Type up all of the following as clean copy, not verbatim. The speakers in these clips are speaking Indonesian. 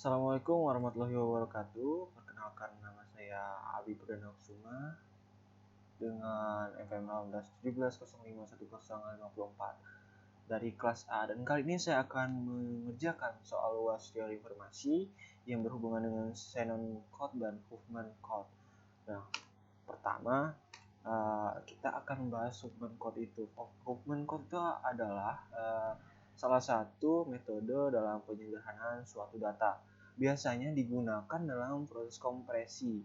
Assalamualaikum warahmatullahi wabarakatuh. Perkenalkan, nama saya Abi Perdana Kusuma dengan FM 18170510554 dari kelas A, dan kali ini saya akan mengerjakan soal UAS teori informasi yang berhubungan dengan Shannon Code dan Huffman Code. Nah, pertama kita akan membahas Huffman Code itu. Huffman Code itu adalah salah satu metode dalam penyederhanaan suatu data. Biasanya digunakan dalam proses kompresi.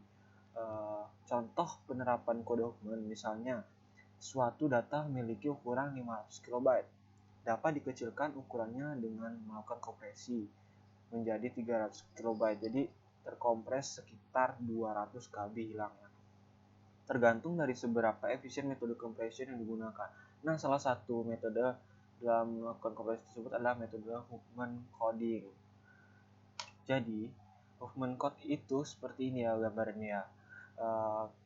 Contoh penerapan kode Huffman, misalnya suatu data memiliki ukuran 500 KB, dapat dikecilkan ukurannya dengan melakukan kompresi menjadi 300 KB. Jadi terkompres sekitar 200 KB hilangnya. Tergantung dari seberapa efisien metode compression yang digunakan. Nah, salah satu metode dalam melakukan kompresi tersebut adalah metode Huffman coding. Jadi, Huffman code itu seperti ini ya gambarnya ya.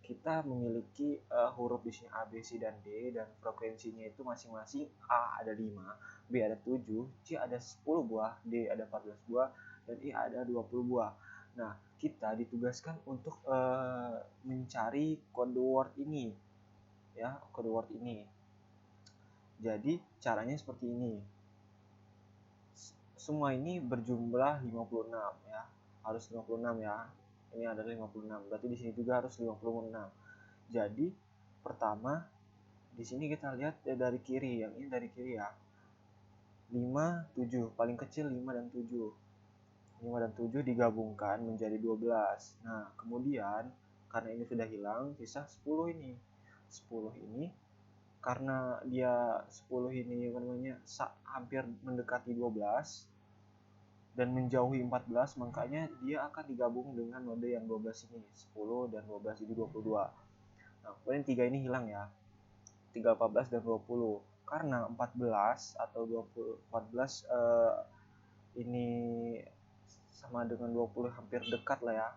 Kita memiliki huruf di sini A, B, C, dan D, dan frekuensinya itu masing-masing A ada 5, B ada 7, C ada 10 buah, D ada 14 buah, dan E ada 20 buah. Nah, kita ditugaskan untuk mencari code word ini, ya, code word ini. Jadi caranya seperti ini. Semua ini berjumlah 56 ya, harus 56 ya. Ini adalah 56. Berarti di sini juga harus 56. Jadi pertama di sini kita lihat dari kiri, yang ini dari kiri ya. 5, 7, paling kecil 5 dan 7. 5 dan 7 digabungkan menjadi 12. Nah, kemudian karena ini sudah hilang, sisa 10 ini. 10 ini karena dia 10 ini hampir mendekati 12 dan menjauhi 14, makanya dia akan digabung dengan node yang 12 ini, 10 dan 12 jadi 22. Nah, kemudian 3 ini hilang ya. 3, 14 dan 20. Karena 14 atau 20 14 ini sama dengan 20, hampir dekat lah ya.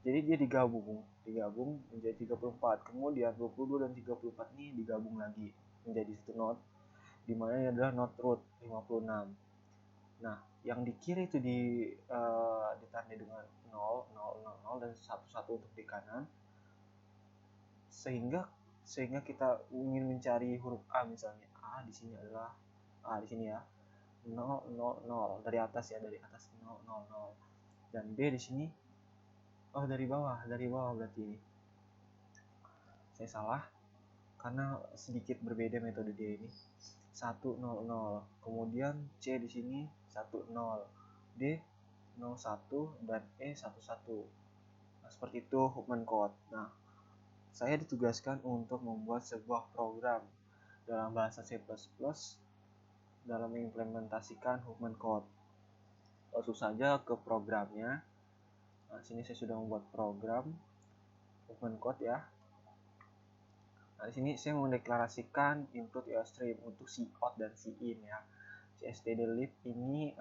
Jadi dia digabung menjadi 34. Kemudian 22 dan 34 ini digabung lagi menjadi satu node, di mana ini adalah node root 56. Nah, yang di kiri itu ditandai dengan 0, 0, 0, 0 dan 1, 1 untuk di kanan. Sehingga kita ingin mencari huruf A, misalnya A di sini adalah A di sini ya. 0, 0, 0 dari atas ya, dari atas 0, 0, 0. Dan B di sini dari bawah berarti ini. Saya salah karena sedikit berbeda metode D ini. 1, 0, 0. Kemudian C di sini 1, 0. D 0, 1 dan E 1, 1. Nah, seperti itu Huffman code. Nah, saya ditugaskan untuk membuat sebuah program dalam bahasa C++ dalam mengimplementasikan Huffman code. Langsung saja ke programnya. Nah, sini saya sudah membuat program Huffman code ya. Nah, di sini saya mendeklarasikan input stream untuk cout dan cin ya. stdlib ini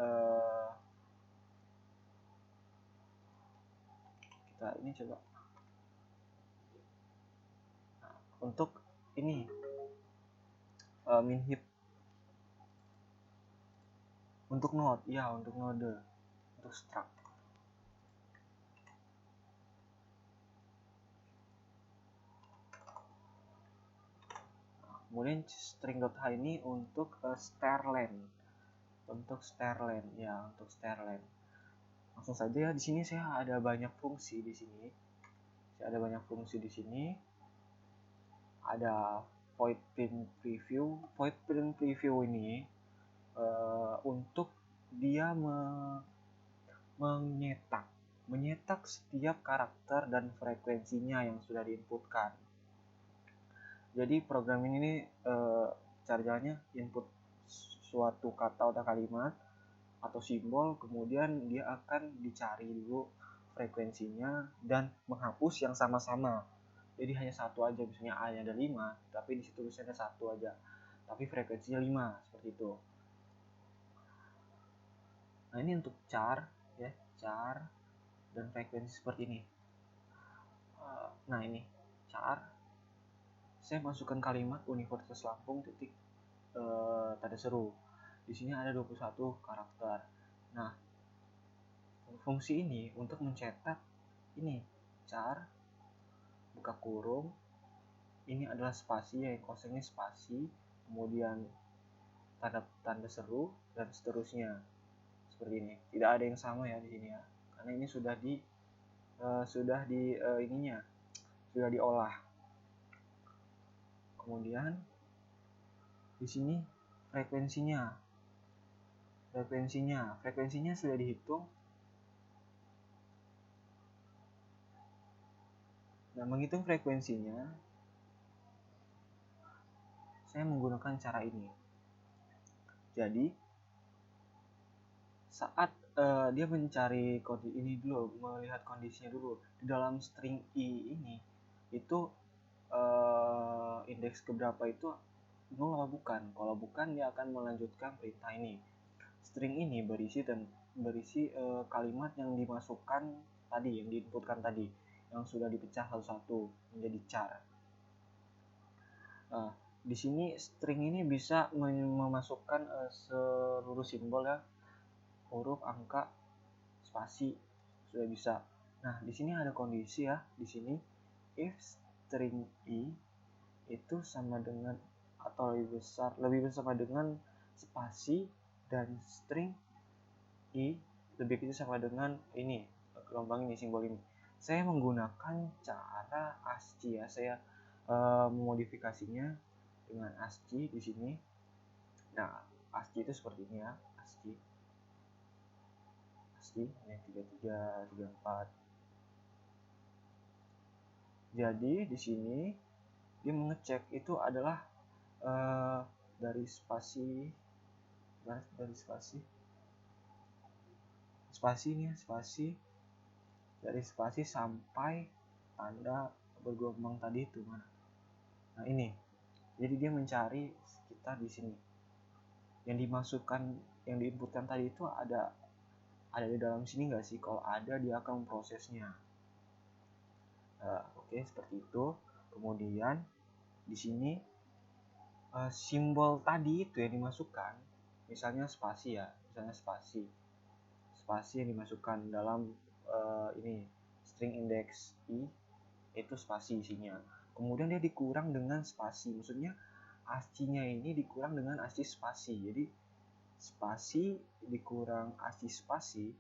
kita ini coba. Nah, untuk ini minheap untuk node ya, untuk node, untuk struct. Kemudian string.h ini untuk starlen, ya, untuk starlen. Langsung saja ya, di sini saya ada banyak fungsi di sini. Ada void print preview. Void print preview ini untuk dia menyetak setiap karakter dan frekuensinya yang sudah diinputkan. Jadi program ini cara jalannya input suatu kata atau kalimat atau simbol, kemudian dia akan dicari dulu frekuensinya dan menghapus yang sama-sama. Jadi hanya satu aja, misalnya A ada 5, tapi di situ tulisannya 1 aja, tapi frekuensinya 5, seperti itu. Nah, ini untuk char ya, char dan frekuensi seperti ini. Nah, ini char. Saya masukkan kalimat Universitas Lampung titik tanda seru. Di sini ada 21 karakter. Nah, fungsi ini untuk mencetak ini char, buka kurung, ini adalah spasi, yang kosong ini spasi, kemudian tanda seru, dan seterusnya seperti ini. Tidak ada yang sama ya di sini ya, karena ini sudah diolah. Kemudian di sini frekuensinya sudah dihitung. Nah, menghitung frekuensinya saya menggunakan cara ini. Jadi saat dia mencari kode ini dulu, melihat kondisinya dulu di dalam string i ini, itu indeks keberapa itu 0 atau bukan. Kalau bukan, dia akan melanjutkan perintah ini. String ini berisi kalimat yang dimasukkan tadi, yang diinputkan tadi, yang sudah dipecah satu-satu menjadi char. Di sini string ini bisa memasukkan seluruh simbol ya, huruf, angka, spasi, sudah bisa. Nah, di sini ada kondisi ya. Di sini if string i itu sama dengan atau lebih besar dengan spasi, dan string i lebih kecil sama dengan ini, gelombang ini, simbol ini. Saya menggunakan cara ASCII ya. Saya memodifikasinya dengan ASCII di sini. Nah, ASCII itu seperti ini ya. ASCII ini 33, 34. Jadi di sini dia mengecek itu adalah dari spasi dari spasi sampai tanda bergelombang tadi itu mana. Nah, ini. Jadi dia mencari sekitar di sini. Yang dimasukkan, yang diinputkan tadi itu ada di dalam sini nggak sih? Kalau ada, dia akan memprosesnya. Oke, seperti itu. Kemudian di sini simbol tadi itu yang dimasukkan, misalnya spasi ya, spasi yang dimasukkan dalam ini string index i itu spasi isinya. Kemudian dia dikurang dengan spasi, maksudnya ASCII-nya ini dikurang dengan ASCII spasi. Jadi spasi dikurang ASCII spasi,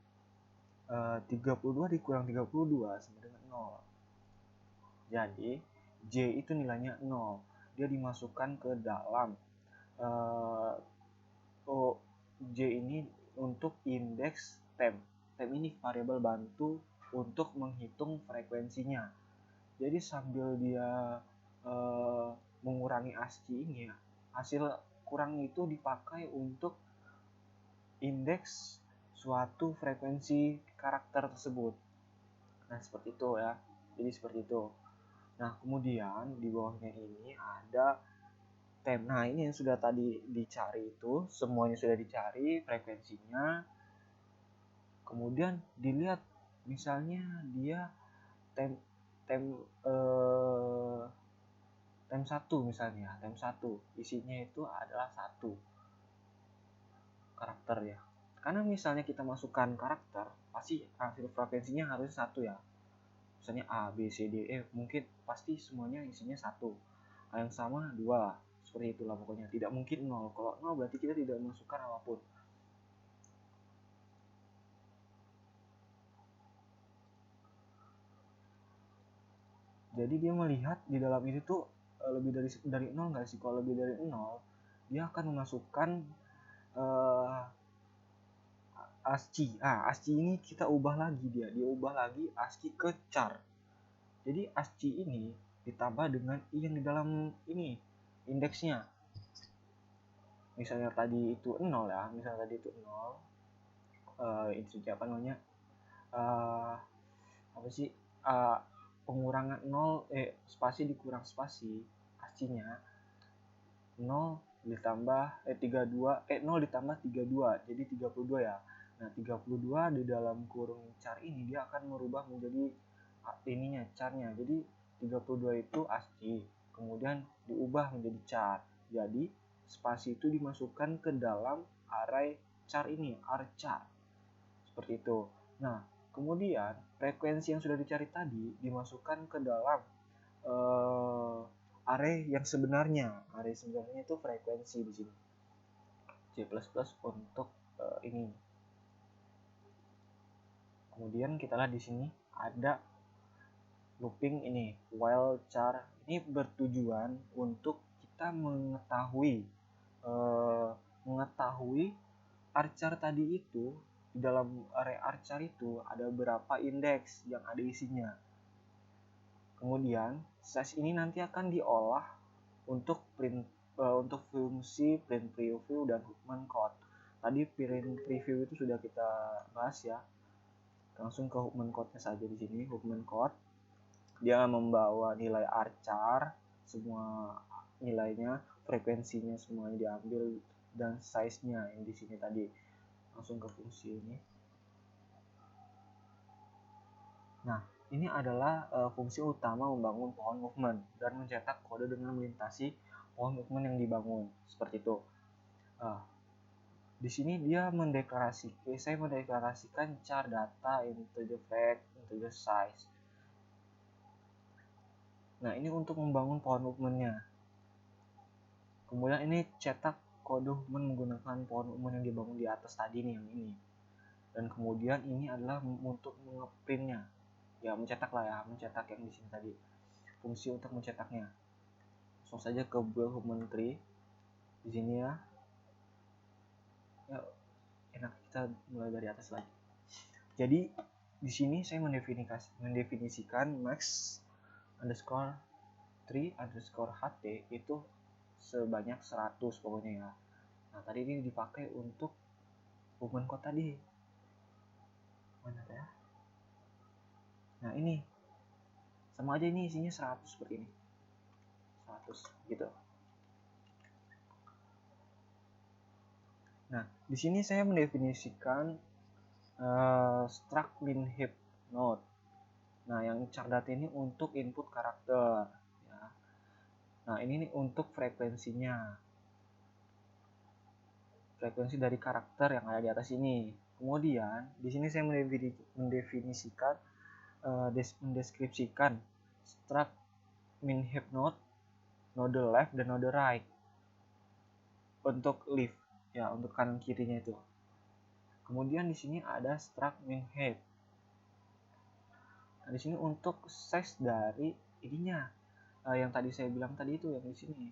32 dikurang 32 sama dengan 0. Jadi J itu nilainya 0. Dia dimasukkan ke dalam J ini untuk indeks temp. Temp ini variabel bantu untuk menghitung frekuensinya. Jadi sambil dia mengurangi ASCII ini ya, hasil kurang itu dipakai untuk indeks suatu frekuensi karakter tersebut. Nah, seperti itu ya. Jadi seperti itu. Nah, kemudian di bawahnya ini ada temp. Nah, ini yang sudah tadi dicari itu, semuanya sudah dicari frekuensinya. Kemudian dilihat misalnya dia temp 1 misalnya, temp 1 isinya itu adalah 1 karakter ya. Karena misalnya kita masukkan karakter, pasti hasil frekuensinya harus 1 ya. Misalnya A, B, C, D, E, mungkin pasti semuanya isinya 1. Yang sama 2 lah. Seperti itulah pokoknya. Tidak mungkin 0. Kalau 0 berarti kita tidak masukkan apapun. Jadi dia melihat di dalam ini tuh lebih dari 0 nggak sih? Kalau lebih dari 0, dia akan memasukkan ASCII. ASCII ini kita ubah lagi, dia ubah lagi ASCII ke char. Jadi ASCII ini ditambah dengan i yang di dalam ini indeksnya. Misalnya tadi itu 0 ya, itu apa namanya? Pengurangan 0, spasi dikurang spasi, ASCII-nya 0 ditambah 32, 0 ditambah 32, jadi 32 ya. Nah, 32 di dalam kurung char ini dia akan merubah menjadi ininya, charnya. Jadi 32 itu ASCII, kemudian diubah menjadi char. Jadi spasi itu dimasukkan ke dalam array char ini, archar. Seperti itu. Nah, kemudian frekuensi yang sudah dicari tadi dimasukkan ke dalam array yang sebenarnya. Array sebenarnya itu frekuensi di sini. C++ untuk ini. Kemudian kita lihat di sini ada looping ini, while char. Ini bertujuan untuk kita mengetahui archar tadi itu, di dalam array archar itu ada berapa indeks yang ada isinya. Kemudian size ini nanti akan diolah untuk fungsi print preview dan Huffman code. Tadi print preview itu sudah kita bahas ya. Langsung ke Huffman code-nya saja di sini. Huffman code dia membawa nilai archar, semua nilainya, frekuensinya semuanya diambil, dan size-nya yang di sini tadi. Langsung ke fungsi ini. Nah, ini adalah fungsi utama membangun pohon movement dan mencetak kode dengan melintasi pohon movement yang dibangun, seperti itu. Di sini dia saya mendeklarasikan char data, integer fact, integer size. Nah, ini untuk membangun pohon movement-nya. Kemudian ini cetak kode movement menggunakan pohon movement yang dibangun di atas tadi nih, yang ini. Dan kemudian ini adalah untuk mengeprintnya. Ya, mencetak lah ya, mencetak yang di sini tadi. Fungsi untuk mencetaknya. Langsung saja ke build movement tree. Di sini ya. Ya, enak, kita mulai dari atas lagi. Jadi di sini saya mendefinisikan max underscore tree underscore ht itu sebanyak 100 pokoknya ya. Nah, tadi ini dipakai untuk movement code tadi. Mana ya? Nah, ini sama aja, ini isinya 100 seperti ini. 100 gitu. Nah, di sini saya mendefinisikan struct min heap node. Nah, yang char data ini untuk input karakter ya. Nah, ini nih untuk frekuensinya. Frekuensi dari karakter yang ada di atas ini. Kemudian, di sini saya mendefinisikan mendeskripsikan struct min heap node, node left dan node right. Untuk left ya, untuk kanan kirinya itu. Kemudian di sini ada struct min heap. Nah, di sini untuk size dari ininya, yang tadi saya bilang tadi itu yang di sini.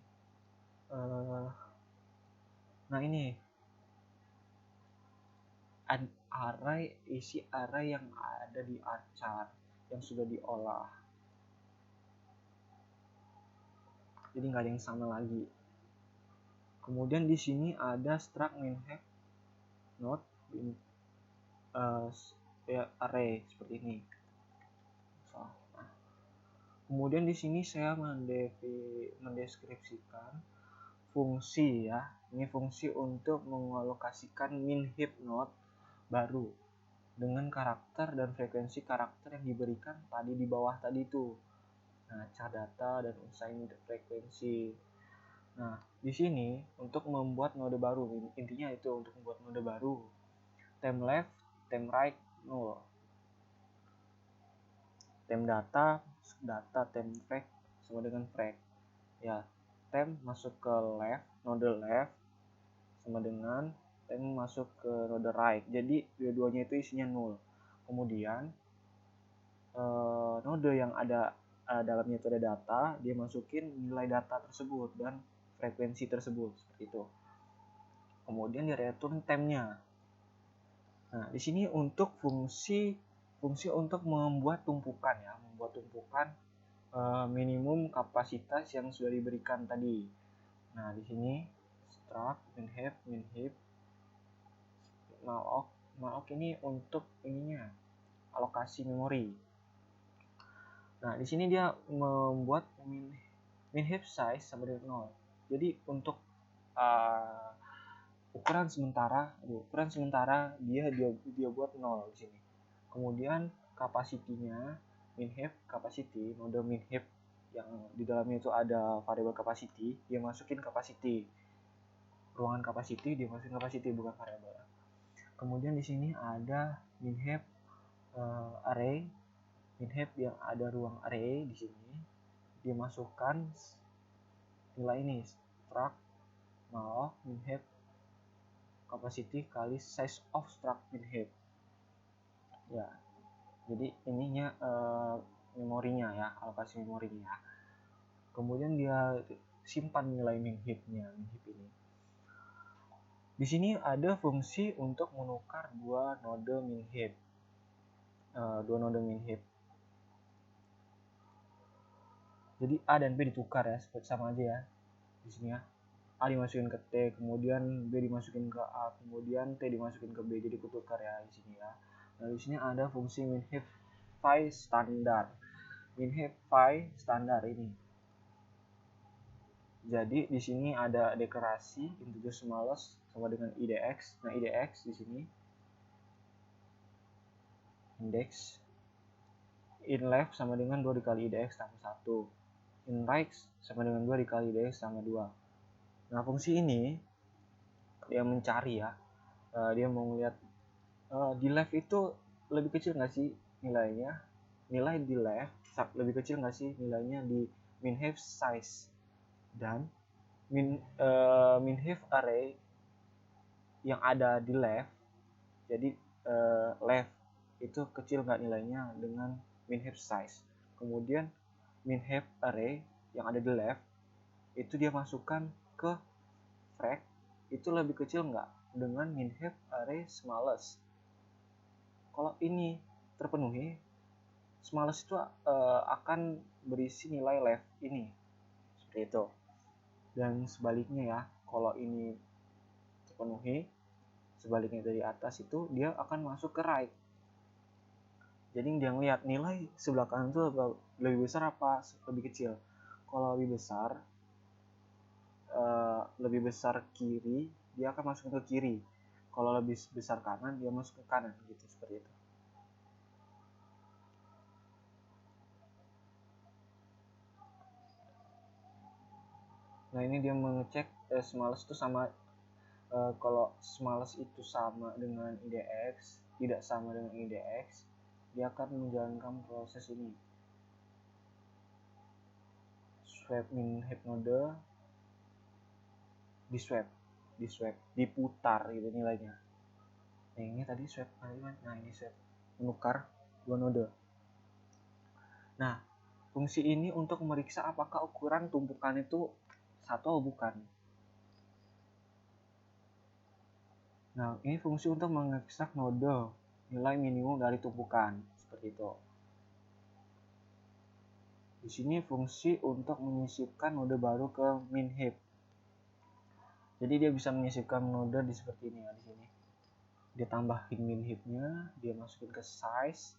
Nah, ini isi array yang ada di archar yang sudah diolah. Jadi nggak ada yang sama lagi. Kemudian di sini ada struct min heap node array seperti ini. Nah, kemudian di sini saya mendeskripsikan fungsi ya. Ini fungsi untuk mengalokasikan min heap node baru dengan karakter dan frekuensi karakter yang diberikan tadi di bawah tadi itu. Nah, char data dan unsigned frekuensi. Nah, di sini untuk membuat node baru, intinya itu untuk membuat node baru. Time left, time right, 0. Time data, time fact sama dengan fact. Ya, time masuk ke left, node left sama dengan time masuk ke node right. Jadi dua-duanya itu isinya 0. Kemudian node yang ada dalamnya itu ada data, dia masukin nilai data tersebut dan frekuensi tersebut seperti itu. Kemudian dia return time-nya. Nah, di sini untuk fungsi untuk membuat tumpukan ya, minimum kapasitas yang sudah diberikan tadi. Nah, di sini struct min heap malloc ini untuk ininya alokasi memori. Nah, di sini dia membuat min heap size sama dengan 0. Jadi untuk ukuran sementara dia buat 0 di sini. Kemudian kapasitinya min heap capacity, node min heap yang di dalamnya itu ada variabel capacity, dia masukin capacity. Ruangan capacity dia masukin capacity, bukan variabel. Kemudian di sini ada min heap array minHib yang ada ruang array di sini, dia masukkan nilai ini struct malloc minHib capacity kali size of struct minHib. Ya, jadi ininya memorinya ya, alokasi memorinya ya. Kemudian dia simpan nilai minHib-nya, minHib ini. Di sini ada fungsi untuk menukar dua node minHib. Jadi A dan B ditukar ya, seperti sama aja ya. Di sini ya. A dimasukin ke T, kemudian B dimasukin ke A, kemudian T dimasukin ke B, jadi kutukar ya di sini ya. Nah, di sini ada fungsi minHib phi standar. MinHib phi standar ini. Jadi di sini ada deklarasi integer smallest sama dengan IDX. Nah, IDX di sini index in left sama dengan 2 dikali IDX tambah 1. In right sama dengan 2 dikali IDX tambah 2. Nah, fungsi ini dia mencari ya, dia mau ngeliat di left itu lebih kecil nggak sih nilainya, nilai di left lebih kecil nggak sih nilainya di minHib size, dan minHib array yang ada di left, jadi left itu kecil nggak nilainya dengan minHib size. Kemudian minHib array yang ada di left itu dia masukkan ke frac, itu lebih kecil nggak dengan minHib array smallest. Kalau ini terpenuhi, smallest itu akan berisi nilai left ini, seperti itu. Dan sebaliknya ya, kalau ini terpenuhi, sebaliknya dari atas itu dia akan masuk ke right. Jadi dia ngeliat nilai sebelah kanan itu lebih besar apa lebih kecil. Kalau lebih besar kiri, dia akan masuk ke kiri. Kalau lebih besar kanan, dia masuk ke kanan, gitu, seperti itu. Nah, ini dia mengecek smallest itu sama, kalau smallest itu sama dengan IDX, tidak sama dengan IDX, dia akan menjalankan proses ini, swap minHib node, di swap, diputar gitu nilainya. Nah, ini tadi swap, nah ini swap, menukar dua node. Nah, fungsi ini untuk memeriksa apakah ukuran tumpukan itu satu atau bukan. Nah, ini fungsi untuk mengekstrak node nilai minimum dari tumpukan, seperti itu. Di sini fungsi untuk menyisipkan node baru ke minHib. Jadi dia bisa menyisipkan node di seperti ini ya, di sini. Dia tambahin minHib-nya, dia masukin ke size.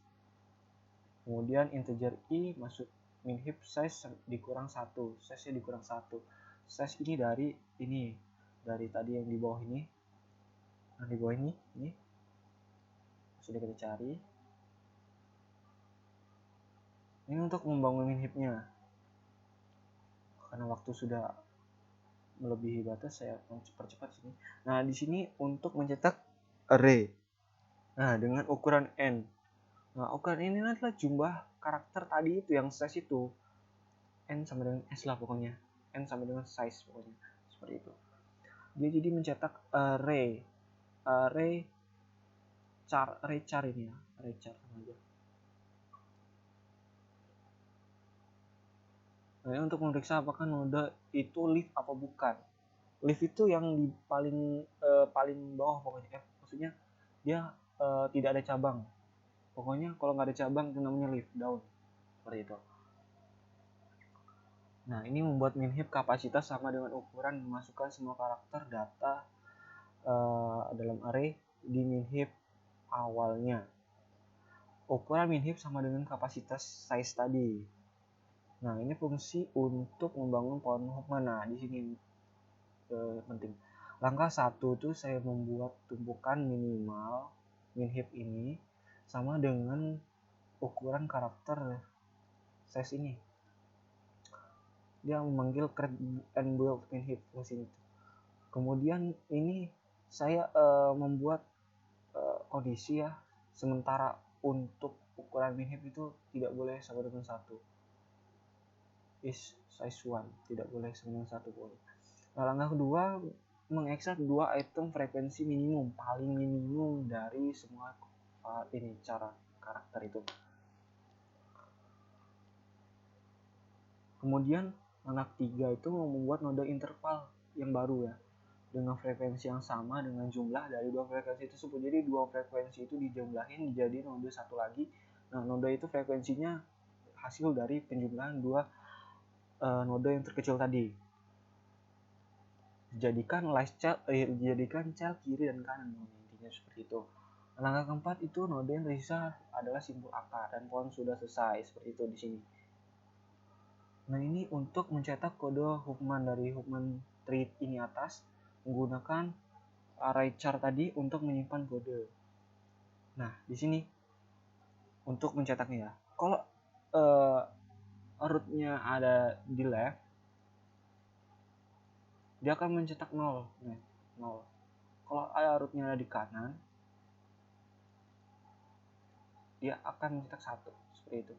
Kemudian integer i masuk minHib size dikurang 1, size-nya dikurang 1. Size ini dari tadi yang di bawah ini. Nah, di bawah ini sudah kita cari. Ini untuk membangun minHib-nya. Karena waktu sudah melebihi batas, saya percepat sini. Nah, di sini untuk mencetak array. Nah, dengan ukuran n. Nah, ukuran ini adalah jumlah karakter tadi itu yang size itu. N sama dengan S lah pokoknya. N sama dengan size pokoknya. Seperti itu. Dia jadi mencetak array char ini ya. Array char aja. Nah, untuk memeriksa apakah node itu leaf apa bukan. Leaf itu yang di paling bawah pokoknya. Maksudnya dia tidak ada cabang. Pokoknya kalau nggak ada cabang itu namanya leaf, daun. Seperti itu. Nah, ini membuat minHib kapasitas sama dengan ukuran memasukkan semua karakter data dalam array di minHib awalnya. Ukuran minHib sama dengan kapasitas size tadi. Nah, ini fungsi untuk membangun pohon Huffman. Nah, di sini penting. Langkah 1 itu saya membuat tumpukan minimal minHib ini sama dengan ukuran karakter size ini. Dia memanggil create and build minHib fungsi itu. Kemudian ini saya membuat kondisi ya, sementara untuk ukuran minhip itu tidak boleh sama dengan 1. Is size 1, tidak boleh sama dengan 1 pun. Nah, langkah kedua, mengekstrak 2 item frekuensi minimum, paling minimum dari semua ini cara karakter itu. Kemudian langkah 3 itu membuat node interval yang baru ya, dengan frekuensi yang sama dengan jumlah dari 2 frekuensi tersebut. Jadi 2 frekuensi itu dijumlahin jadi node 1 lagi. Nah, node itu frekuensinya hasil dari penjumlahan 2 node yang terkecil tadi. Jadikan cell kiri dan kanan, intinya seperti itu. Langkah keempat itu node yang tersisa adalah simbol akar dan pohon sudah selesai, seperti itu di sini. Nah, ini untuk mencetak kode Huffman dari Huffman tree ini atas menggunakan array char tadi untuk menyimpan kode. Nah, di sini untuk mencetaknya ya. Kalau rootnya ada di left, dia akan mencetak 0. Nah, 0. Kalau rootnya ada di kanan, dia akan mencetak 1, seperti itu.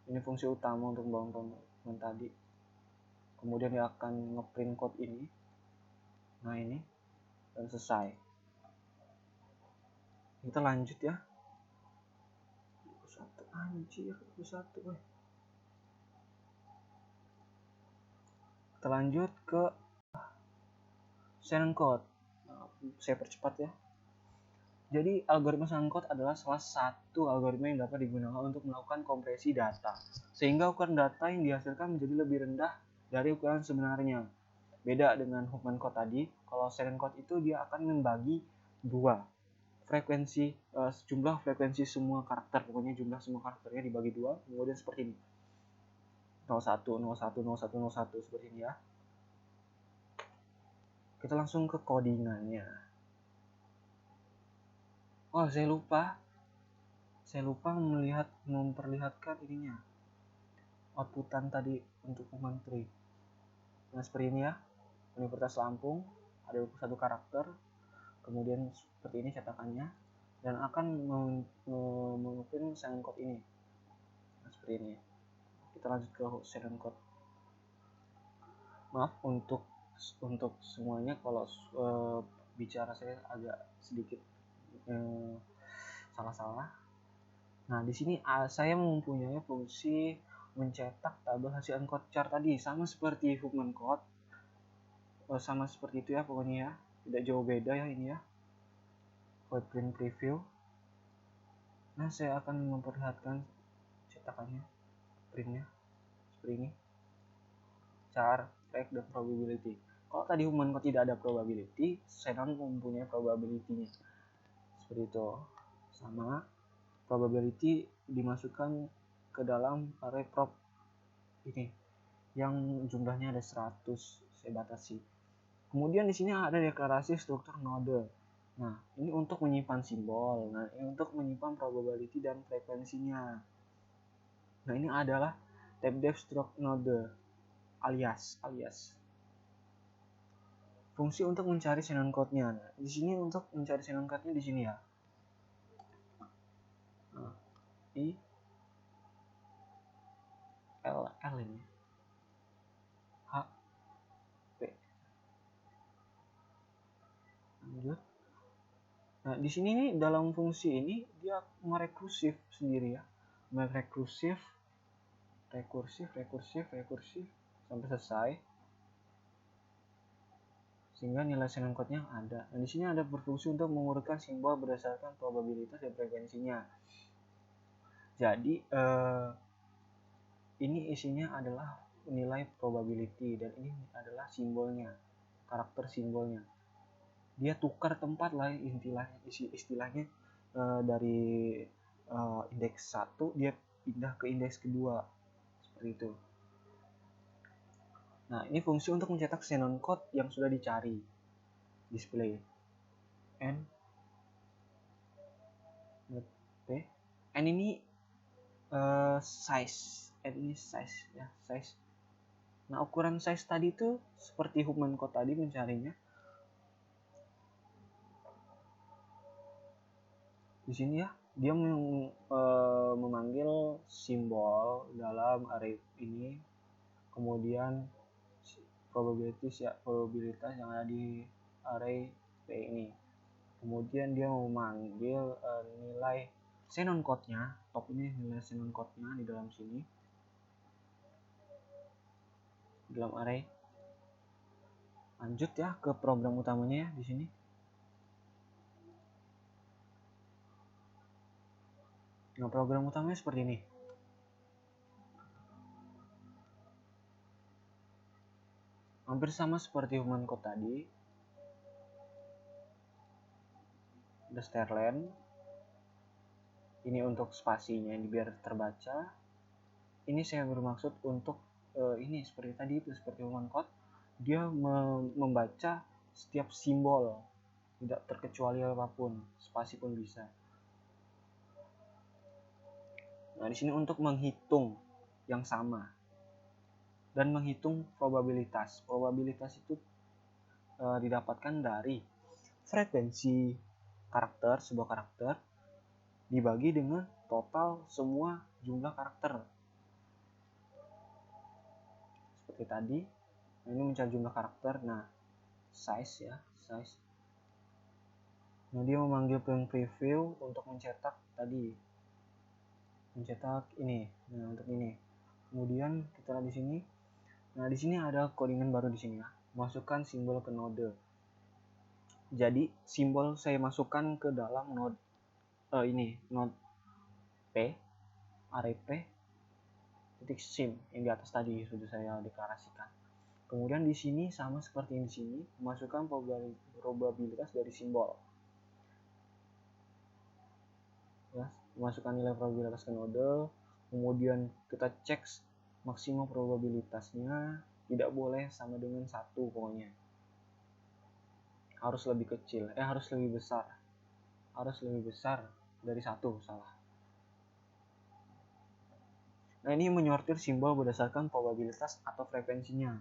Ini fungsi utama untuk bangun teman tadi. Kemudian dia akan ngeprint code ini. Nah, ini dan selesai. Kita lanjut ya. Satu anjir, satu. Kita lanjut ke Shannon code. Nah, saya percepat ya. Jadi algoritma Shannon code adalah salah satu algoritma yang dapat digunakan untuk melakukan kompresi data, sehingga ukuran data yang dihasilkan menjadi lebih rendah dari ukuran sebenarnya. Beda dengan Huffman code tadi, kalau Shannon code itu dia akan membagi 2 frekuensi, jumlah frekuensi semua karakter, pokoknya jumlah semua karakternya dibagi 2, kemudian seperti ini. 01, 01, 01, 01 seperti ini ya. Kita langsung ke codingannya. Oh, saya lupa memperlihatkan ininya, outputan tadi untuk Huffman tree. Nah, seperti ini ya. Universitas Lampung ada 21 karakter, kemudian seperti ini cetakannya, dan akan mengprint Shannon code ini. Nah, seperti ini. Kita lanjut ke Shannon code. Maaf untuk semuanya kalau bicara saya agak sedikit salah-salah. Nah, di sini saya mempunyai fungsi mencetak tabel hasil encode char tadi, sama seperti Huffman code. Sama seperti itu ya pokoknya ya. Tidak jauh beda ya ini ya. Void print preview. Nah, saya akan memperlihatkan cetakannya, printnya seperti ini. Char, fact, dan probability. Kalau tadi Huffman code tidak ada probability, Shannon mempunyai probability-nya. Seperti itu. Sama probability dimasukkan ke dalam array prop ini yang jumlahnya ada 100, saya batasi. Kemudian di sini ada deklarasi struktur node. Nah, ini untuk menyimpan simbol. Nah, ini untuk menyimpan probability dan frekuensinya. Nah, ini adalah tab dev struct node alias. Fungsi untuk mencari Shannon code-nya. Nah, di sini untuk mencari Shannon code-nya di sini ya. I L ini. H P. Lanjut. Nah, di sini nih dalam fungsi ini dia merekursif sendiri ya. Merekursif sampai selesai. Sehingga nilai Shannon code-nya ada. Nah, di sini ada berfungsi untuk mengurutkan simbol berdasarkan probabilitas dan frekuensinya. Jadi ini isinya adalah nilai probability dan ini adalah simbolnya, karakter simbolnya. Dia tukar tempat lah istilahnya dari indeks 1 dia pindah ke indeks kedua seperti itu. Nah, ini fungsi untuk mencetak Shannon code yang sudah dicari. Display n ini size, ini size ya, size. Nah, ukuran size tadi itu seperti Huffman code tadi mencarinya. Di sini ya, dia memanggil simbol dalam array ini, kemudian probabilitas yang ada di array P ini. Kemudian dia memanggil nilai Shannon code-nya, top ini nilai Shannon code-nya di dalam sini, dalam array. Lanjut ya ke program utamanya ya di sini. Nah, program utamanya seperti ini. Hampir sama seperti human code tadi. The starlen. Ini untuk spasinya ini biar terbaca. Ini saya bermaksud untuk ini seperti tadi itu, seperti human code. Dia membaca setiap simbol, tidak terkecuali apapun, spasi pun bisa. Nah, di sini untuk menghitung yang sama dan menghitung probabilitas. Probabilitas itu didapatkan dari frekuensi karakter, sebuah karakter dibagi dengan total semua jumlah karakter. Seperti tadi, ini mencari jumlah karakter. Nah, size ya, size. Nah, dia memanggil preview untuk mencetak tadi, mencetak ini. Nah, untuk ini. Kemudian kita lihat di sini. Nah, di sini ada codingan baru di sini ya. Masukkan simbol ke node. Jadi simbol saya masukkan ke dalam node ini, node P, array P titik sim yang di atas tadi sudah saya deklarasikan. Kemudian di sini sama seperti di sini, masukkan probabilitas dari simbol. Ya, masukkan nilai probabilitas ke node, kemudian kita cek maksimum probabilitasnya, tidak boleh sama dengan 1 pokoknya. Harus lebih kecil, harus lebih besar. Harus lebih besar dari 1, salah. Nah, ini menyortir simbol berdasarkan probabilitas atau frekuensinya.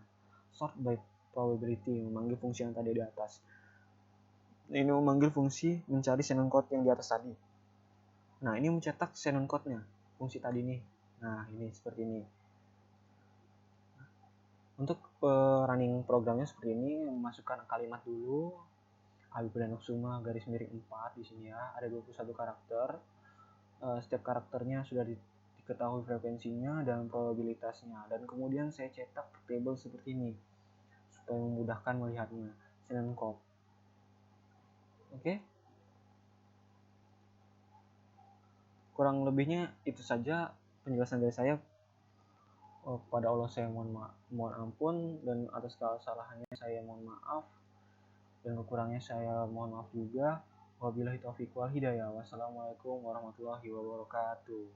Sort by probability, memanggil fungsi yang tadi di atas. Ini memanggil fungsi mencari Shannon code yang di atas tadi. Nah, ini mencetak Shannon code-nya, fungsi tadi nih. Nah, ini seperti ini. Untuk running programnya seperti ini, masukkan kalimat dulu. Habibudin-Noksuma garis miring 4 di sini ya. Ada 21 karakter. Setiap karakternya sudah diketahui frekuensinya dan probabilitasnya. Dan kemudian saya cetak table seperti ini supaya memudahkan melihatnya. Shannon code. Oke. Kurang lebihnya itu saja penjelasan dari saya. Kepada Allah saya mohon ampun, dan atas kesalahannya saya mohon maaf, dan kekurangnya saya mohon maaf juga. Wabillahi taufiq wal hidayah. Wassalamualaikum warahmatullahi wabarakatuh.